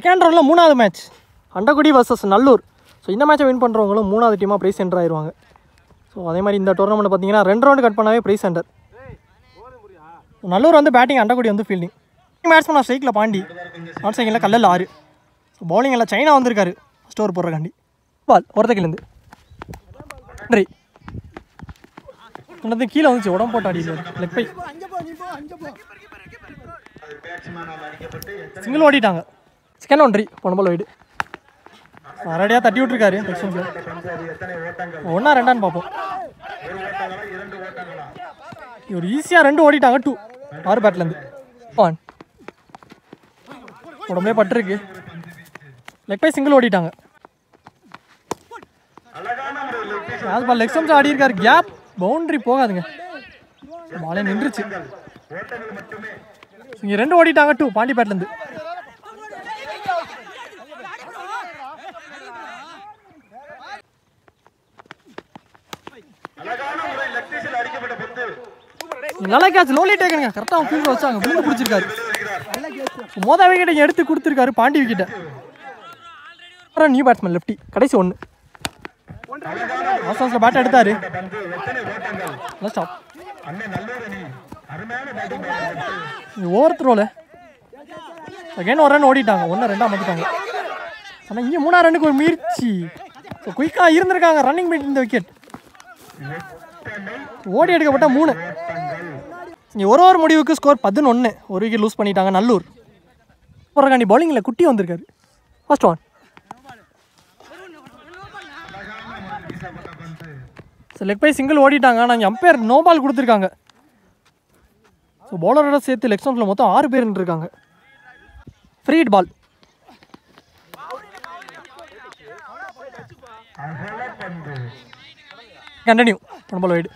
Second ரவுண்டில் மூணாவது match Andakkudi versus Nallur. So இந்த மேட்சை வின் பண்ணுறவங்களும் மூணாவது டீமாக ப்ரைஸ் சென்டர் ஆயிடுவாங்க. ஸோ அதே மாதிரி இந்த டோர்னமெண்ட் பார்த்தீங்கன்னா 2 ரவுண்டு கட் பண்ணாவே ப்ரைஸ் சென்டர். நல்லூர் வந்து பேட்டிங், அண்டக்குடி வந்து ஃபீல்டிங். பேட்ஸ்மேன் ஸ்ட்ரைக்கில் பாண்டி, நாட் செகண்டில் கல்லல் 6. ஸோ பவுலிங்கில் சைனா வந்திருக்காரு ஃபஸ்ட் ஓவர் போடுறக்காண்டி. பால் ஒருத்தக்கிலேருந்து நன்றி சொன்னது கீழே வந்துச்சு, உடம்பு போட்டு ஆடிடுவார். லெக் பை சிங்கிள் ஓடிட்டாங்க. செகண்ட் ஒன்றி பொண்ணு பால் வைடு ரெடியாக தட்டி விட்டுருக்காரு. ஒன்றா ரெண்டான்னு பார்ப்போம். இவர் ஈஸியாக 2 ஓடிட்டாங்க. 2 6 பேட்லேருந்து 1 உடம்பே பட்டிருக்கு. லெக் பை சிங்கிள் ஓடிட்டாங்க. பால் லெக் ஸ்டம்ஸ் ஆடி இருக்காரு. கேப் பவுண்டரி போகாதுங்க, பாலே நின்றுச்சு. இங்கே 2 ஓடிட்டாங்க. 2 பாண்டி பேட்லேருந்து. நல்லா கேட்ச், லோலி டேக்கனுங்க. கரெக்டாக அவன் ஃபீல்டில் வச்சாங்க, விழுந்து பிடிச்சிருக்காரு. மொதல் விக்கெட்டை எடுத்து கொடுத்துருக்காரு பாண்டி விக்கெட்டை. அப்புறம் நியூ பேட்ஸ்மேன் லெஃப்டி கடைசி 1 ஆசான்ஸில் பேட்டை எடுத்தார். ஸ்டாப் ஓவர் த்ரோவில் செகண்ட் 1 ரன் ஓடிட்டாங்க. 1 2 மாற்றிட்டாங்க. ஆனால் இங்கே 3 ரன்னுக்கு ஒரு முயற்சி. ஸோ குயிக்காக இருந்திருக்காங்க ரன்னிங் மீட் இந்த விக்கெட். ஓடி எடுக்கப்பட்ட 3. இங்கே ஒரு ஓவர் முடிவுக்கு ஸ்கோர் 11. ஒரு விக்கெட் லூஸ் பண்ணிட்டாங்க நல்லூர். போடுறக்காண்டி பவுலிங்கில் குட்டி வந்திருக்காரு. First 1. So leg bye single ஓடிட்டாங்க. ஆனால் இங்கே அம்பையர் நோ பால் கொடுத்துருக்காங்க. ஸோ பவுலரோட சேர்த்து லெக் ஸ்டம்பில் மொத்தம் 6 பேர் இருக்காங்க. Free hit ball. கண்டினியூ. போன பால் வைடு,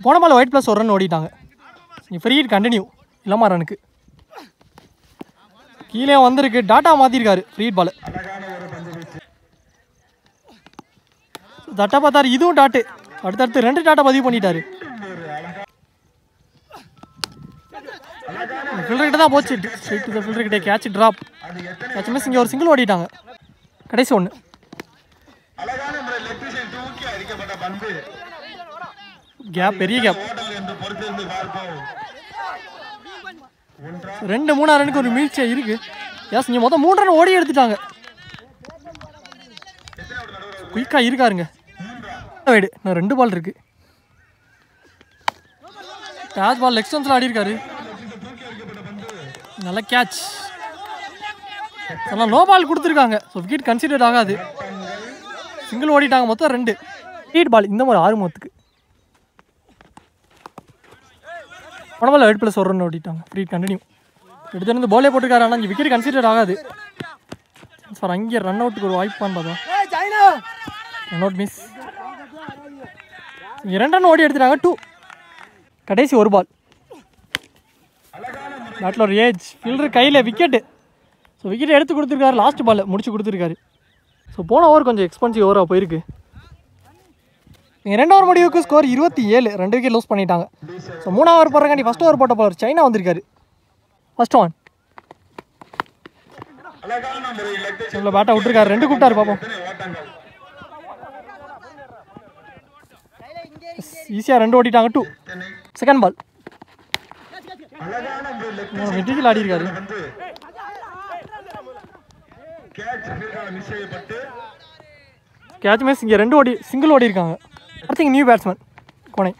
போன பால் ஒயிட் ப்ளஸ் 1 ரன் ஓடிட்டாங்க. இங்கே ஃப்ரீ ஹிட் கண்டினியூ. இல்லாமல் ரனுக்கு கீழே வந்திருக்கு. டாட்டா மாற்றிருக்காரு ஃப்ரீ ஹிட் பால். தட்டா பார்த்தாரு, இதுவும் டாட்டு. அடுத்தடுத்து 2 டாட்டா பதிவு பண்ணிட்டாரு. ஃபில்டர் கிட்ட தான் போச்சு. ஸ்ட்ரைட் டு ஃபில்டர் கிட்டே கேட்ச் ட்ராப். Catch miss. இங்கே ஒரு சிங்கிள் ஓடிட்டாங்க. கடைசி 1. கேப் பெரிய கேப். 2 3 ரனுக்கு ஒரு மீழ்ச்சியாக இருக்கு. எஸ் இங்கே மொத்தம் 3 ரன் ஓடி எடுத்துட்டாங்க. குயிக்காக இருக்காருங்க. வைடு இன்னும் 2 பால் இருக்கு. கேட்ச் பால் லெக் ஸ்டம்ஸில் ஆடி இருக்காரு. நல்ல கேட்ச். நல்லா நோ பால் கொடுத்துருக்காங்க. ஸோ விக்கெட் கன்சிடர் ஆகாது. சிங்கிள் ஓடிட்டாங்க. மொத்தம் 2 ஹீட் பால். இந்த மாதிரி 6 மொத்தத்துக்கு போன பால் 8 + 1 ரன் ஓடிட்டாங்க. Free continue. எடுத்து பாலே போட்டிருக்காரு. ஆனால் இங்கே விக்கெட் கன்சிடர் ஆகாது. சார் அங்கே ரன் அவுட்டுக்கு ஒரு வாய்ப்பான்னு பார்த்தா ரன் அவுட் மிஸ். இங்கே 2 ரன் ஓடி எடுத்துட்டாங்க. 2 கடைசி 1 பால். பேட்டில் ஒரு ஏஜ் ஃபீல்டர் கையில் விக்கெட்டு. ஸோ விக்கெட் எடுத்து கொடுத்துருக்காரு. லாஸ்ட் பால் முடிச்சு கொடுத்துருக்காரு. ஸோ போன ஓவர் கொஞ்சம் எக்ஸ்பென்சிவ் ஓவராக போயிருக்கு. இங்கே 2 ஓவர் முடிவுக்கு ஸ்கோர் 27. 2 விக்கெட் லூஸ் பண்ணிட்டாங்க. ஸோ 3 ஓவர் போடுறக்காண்டி ஃபஸ்ட் ஓவர் போட்ட பாலர் சைனா வந்திருக்காரு. ஃபர்ஸ்ட் 1 இவ்வளோ பேட்டை விட்டுருக்காரு. 2 கூப்பிட்டாரு பார்ப்போம். ஈஸியாக 2 ஓடிட்டாங்க. 2 செகண்ட் பால். மெட்டிக்கல் ஆடி இருக்காரு. Catch miss. இங்கே 2 ஓடி சிங்கிள் ஓடி இருக்காங்க. அடுத்து நியூ பேட்ஸ்மேன் கோனை.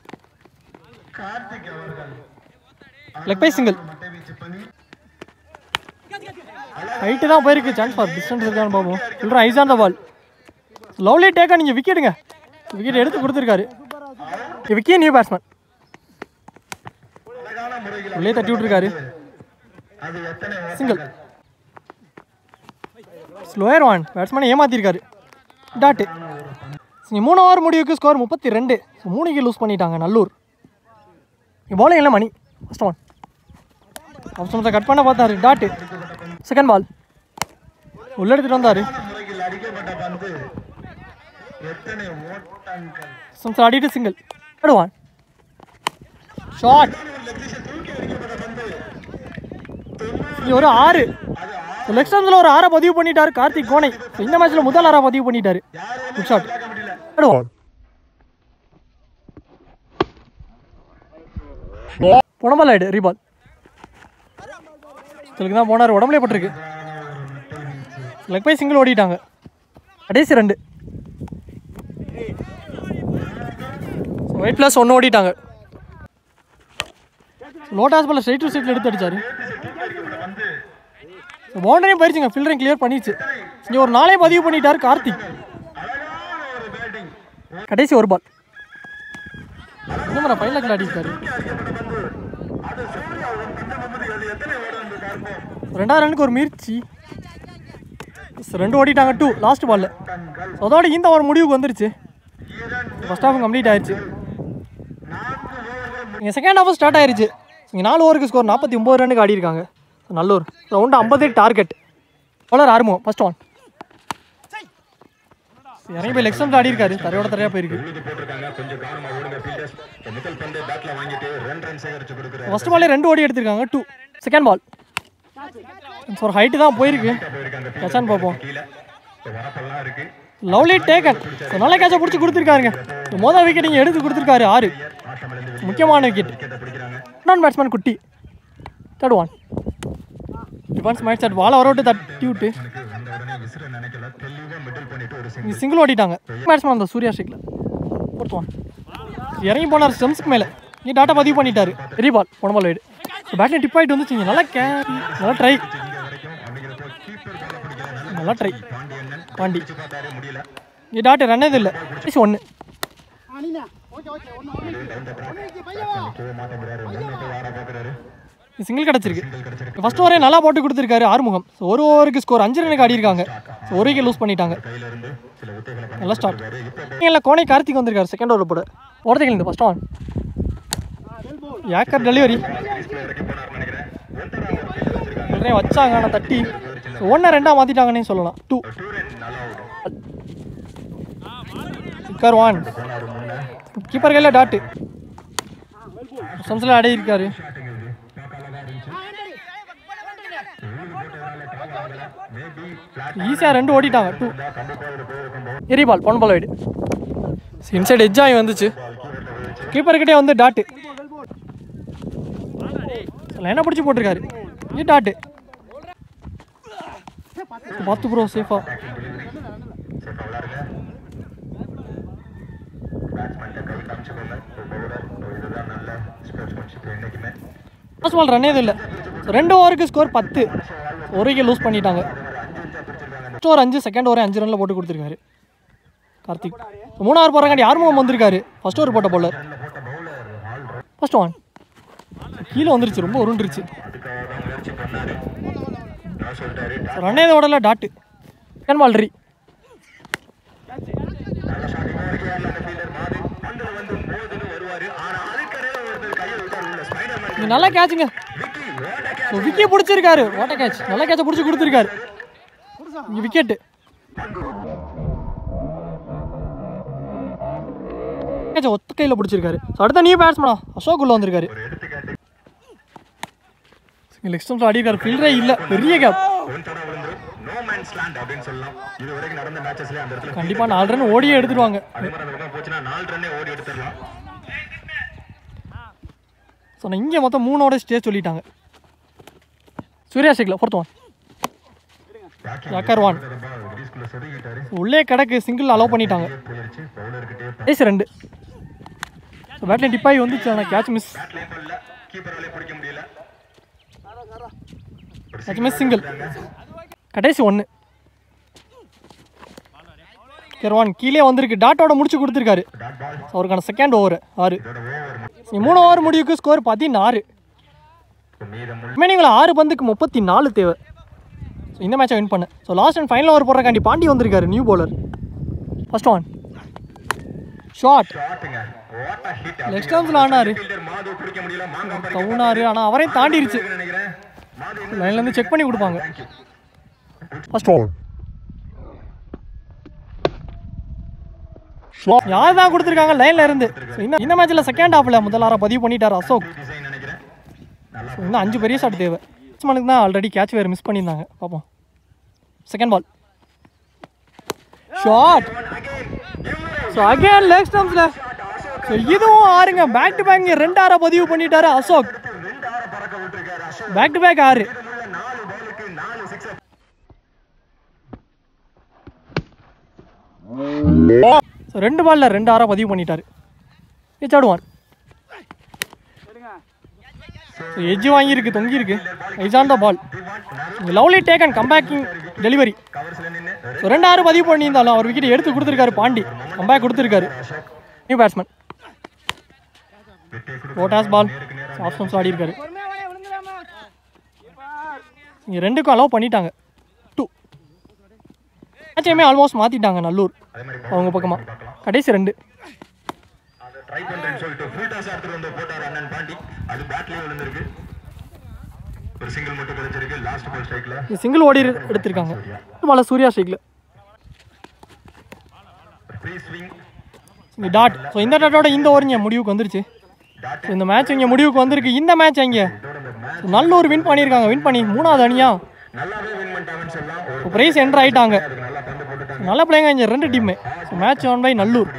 Leg bye single. ஹைட்டு தான் போயிருக்கு. சான்ஸ் ஃபார் டிஸ்டன்ஸ் இருக்கான்னு பார்ப்போம். சொல்கிறேன் eyes on the ball. Lovely டேக்கா. நீங்கள் விக்கெட்டுங்க. விக்கெட் எடுத்து கொடுத்துருக்காரு. விக்கெட் நியூ பேட்ஸ்மேன் உள்ளே தட்டி விட்டுருக்காரு. சிங்கிள். ஸ்லோயர் 1 பேட்ஸ்மேனை ஏமாத்திருக்காரு. டாட்டு. 3 ஓவர் முடிவுக்கு ஸ்கோர் 32. ஸோ 3 விக்கெட் லூஸ் பண்ணிட்டாங்க நல்லூர். பாலிங் இல்லை மணி. ஃபர்ஸ்ட் 1 ஆப்ஷன்ஸை கட் பண்ண பார்த்தாரு. டாட்டு. செகண்ட் பால் உள்ள எடுத்துட்டு வந்தாரு. ஆடிட்டு சிங்கிள். Third 1 shot. ஒரு 6 லெக் ஸ்டம்ஸில் ஒரு 6 பதிவு பண்ணிட்டாரு கார்த்திக் கோனை. இந்த மேட்ச்சில் முதல் 6 பதிவு பண்ணிட்டாரு. Good shot. புடம்பல் ஆயிடு ரீபால். இதுக்கு தான் போனார், உடம்புலே பட்டிருக்கு. லெக் பை சிங்கிள் ஓடிட்டாங்க. கடைசி 2 ஒயிட் ப்ளஸ் 1 ஓடிட்டாங்க. லோட்டாஸ் பால் ஸ்ட்ரைட் டு ஸ்ட்ரைட்டில் எடுத்து அடிச்சாரு. பவுண்டரியும் போயிடுச்சுங்க, ஃபில்டரையும் கிளியர் பண்ணிடுச்சு. இங்கே ஒரு 4 பதிவு பண்ணிட்டார் கார்த்திக். கடைசி ஒரு பால். இன்னும் ஃபைனல் ஆடிட்டாரு. 2வது ரனுக்கு ஒரு முயற்சி. 2 ஓடிட்டாங்க. 2 லாஸ்ட் பால். அதோட இந்த ஒரு முடிவுக்கு வந்துருச்சு. ஃபர்ஸ்ட் ஹாஃப் கம்ப்ளீட் ஆயிடுச்சு. இங்கே செகண்ட் ஹாஃப் ஸ்டார்ட் ஆயிடுச்சு. இங்கே 4 ஓவருக்கு ஸ்கோர் 49 ரனுக்கு ஆடி இருக்காங்க. Nallur round 50 target. பவுலர் ஆரம்பம் ஃபர்ஸ்ட் ஒன். இறங்கி போய் லெக் ஸ்டம்ப்ல ஆடி இருக்காரு. தரையோட தரையா போயிருக்கு. ஃபர்ஸ்ட் பாலே 2 ஓடி எடுத்திருக்காங்க. 2 செகண்ட் பால். ஒரு ஹைட்டு தான் போயிருக்கு. கேட்சான்னு பார்ப்போம். Lovely taken. நல்ல கேட்சை பிடிச்சி கொடுத்துருக்காருங்க. மொதல் விக்கெட் இங்கே எடுத்து கொடுத்துருக்காரு. 6 முக்கியமான விக்கெட். நான் பேட்ஸ்மேன் குட்டி. 3rd one. Defence match at வாழ வர விட்டு தட்டி விட்டு சிங்கிள் ஓடிட்டாங்க. பேட்ஸ்மேன் அந்த சூர்யா ஸ்ட்ரைக்கில். 4th one. இறங்கி போனார் ஸ்டெம்ஸ்க்கு மேலே. இங்கே டாட்டா பதிவு பண்ணிட்டாரு. பெரிய பால் போனபால் வைடு. பேட்டில் டிப் ஆகிட்டு வந்துச்சுங்க. நல்லா கேரி, நல்லா ட்ரை, நல்லா ட்ரை பாண்டி. இங்கே டாட்டு ரன் எதுவும் இல்லை. 1 சிங்கிள் கிடச்சிருக்கு. ஃபர்ஸ்ட் ஓவரே நல்லா போட்டு கொடுத்துருக்காரு ஆறுமுகம். ஒரு ஓவருக்கு ஸ்கோர் 5 ரனுக்கு ஆடி இருக்காங்க. ஒரு விக்கெட் லூஸ் பண்ணிட்டாங்க. நல்லா ஸ்டார்ட். இல்லை கோனை கார்த்திக் வந்திருக்காரு செகண்ட் ஓவர் போட. ஓடுறதுக்கு இந்த ஃபர்ஸ்ட் ஒன். ஏக்கர் டெலிவரி வச்சாங்க. ஆனால் தட்டி 1 2 மாற்றிட்டாங்கன்னே சொல்லலாம். 2 விக்கர் 1. கீப்பர் கையில் டாட்டு. சம்ஸில் ஆடி இருக்காரு. ஈஸியாக 2 ஓடிட்டாங்க. 2 எரி பால் பொன் பால் வைடு. இன்சைட் எட்ஜ் ஆகி வந்துச்சு. கீப்பர்கிட்டே வந்து டாட்டு. லைனை பிடிச்சி போட்டிருக்காரு. இது டாட்டு. பார்த்து ப்ரோ சேஃபா. ஃபர்ஸ்ட் பால் ரன் எதுவும் இல்லை. 2 ஓவருக்கு ஸ்கோர் 10. ஒரு விக்கெட் லூஸ் பண்ணிட்டாங்க. First over 5, second over 5 Ranil போட்டு கொடுத்துருக்காரு கார்த்திக். 3 ஓவர் போடுறாங்க. ஆறுமுகம் வந்திருக்காரு. ஃபர்ஸ்ட் ஓவர் போட்ட பவுலர். First one. கீழே வந்துருச்சு, ரொம்ப உருண்டுருச்சு. ரன் எதுவும் ஓடல. டாட்டு. செகண்ட் பால் ரீ. நல்லா கேட்சுங்க. விக்கெட் பிடிச்சிருக்காரு. வாட்ட கேட்ச். நல்ல கேட்சை பிடிச்சி கொடுத்துருக்காரு. இங்கே விக்கெட்டு. கேட்சை ஒத்த கையில் பிடிச்சிருக்காரு. அடுத்த நியூ பேட்ஸ்மேனா அசோக் உள்ள வந்திருக்காரு. லெக் ஸ்டம்ப்ல ஆடிருக்காரு. ஃபீல்டரே இல்லை. பெரிய கேப். கண்டிப்பாக 4 ரன் ஓடியே எடுத்துருவாங்க. சொன்ன இங்கே மொத்தம் 3 ஓட ஸ்டே சொல்லிட்டாங்க. சூர்யா ஸ்ட்ரைக்கில் 4th ஒன். ஏக்கர் 1. உள்ளே கிடக்கு. சிங்கிள் அலோவ் பண்ணிட்டாங்க. 2 பேட்ல டிப்பாகி வந்துச்சு. ஆனால் catch miss. Catch miss. Single. கடைசி 1. ஏக்கர் 1 கீழே வந்திருக்கு. டாட்டோட முடிச்சு கொடுத்துருக்காரு. அவருக்கான செகண்ட் ஓவர் 6. 3 ஓவர் முடிவுக்கு ஸ்கோர் 16. ரிமைனிங்கில் 6 பந்துக்கு 34 தேவை. ஸோ இந்த மேட்சை வின் பண்ண. So last and final over போடுறக்காண்டி பாண்டி வந்திருக்காரு new bowler. First one. Short. Leg ஸ்டம்ப்ஸில் ஆனார். தவுனாரு. ஆனால் அவரையும் தாண்டிருச்சு. லைன்லேருந்து செக் பண்ணி கொடுப்பாங்க. First one. யார் தான் கொடுத்துருக்காங்க லைனில் இருந்து. இந்த மேட்ச்சில் செகண்ட் ஹாஃபில் முதல் 6 பதிவு பண்ணிட்டார் அசோக். இன்னும் 5 பெரிய ஷாட் தேவை. பேட்ஸ்மேனுக்கு தான் ஆல்ரெடி கேட்ச் வேறு மிஸ் பண்ணியிருந்தாங்க. பார்ப்போம். Second ball shot. So again leg ஸ்டம்ப்ஸில். ஸோ இதுவும் ஆறுங்க. பேக் டு பேக் 2 6 பதிவு பண்ணிட்டாரு Ashok. Back to back 6. So 2 பாலில் 2 6 பதிவு பண்ணிட்டாரு. ஆடுவார். எஜ்ஜு வாங்கியிருக்கு, தொங்கியிருக்கு. Is on the ball. Lovely take and comebacking delivery. So 2 6 பதிவு பண்ணியிருந்தாலும் அவர் விக்கெட் எடுத்து கொடுத்துருக்காரு. பாண்டி கம்பேக் கொடுத்துருக்காரு. நியூ பேட்ஸ்மேன் போட்டாஸ் பால். ஆஃப் ஸ்டம்ப்ஸ் ஆடி இருக்காரு. இங்கே 2க்கும் அலோவ் பண்ணிட்டாங்க. 2 மேட்சையுமே ஆல்மோஸ்ட் மாற்றிட்டாங்க நல்லூர் அவங்க பக்கமாக. கடைசி 2. சிங்கிள் ஓடி எடுத்திருக்காங்க. பால சூர்யா ஸ்ட்ரைக்ல டாட். ஸோ இந்த டாட்டோட இந்த ஓவர் இங்கே முடிவுக்கு வந்துருச்சு. இந்த மேட்ச் இங்கே முடிவுக்கு வந்திருக்கு. இந்த மேட்ச் இங்கே நல்லூர் வின் பண்ணியிருக்காங்க. வின் பண்ணி 3வது அணியா ப்ரைஸ் என்ட்ரு ஆகிட்டாங்க. நல்ல பிள்ளைங்க இங்கே 2 டீமே. So match on by Nallur.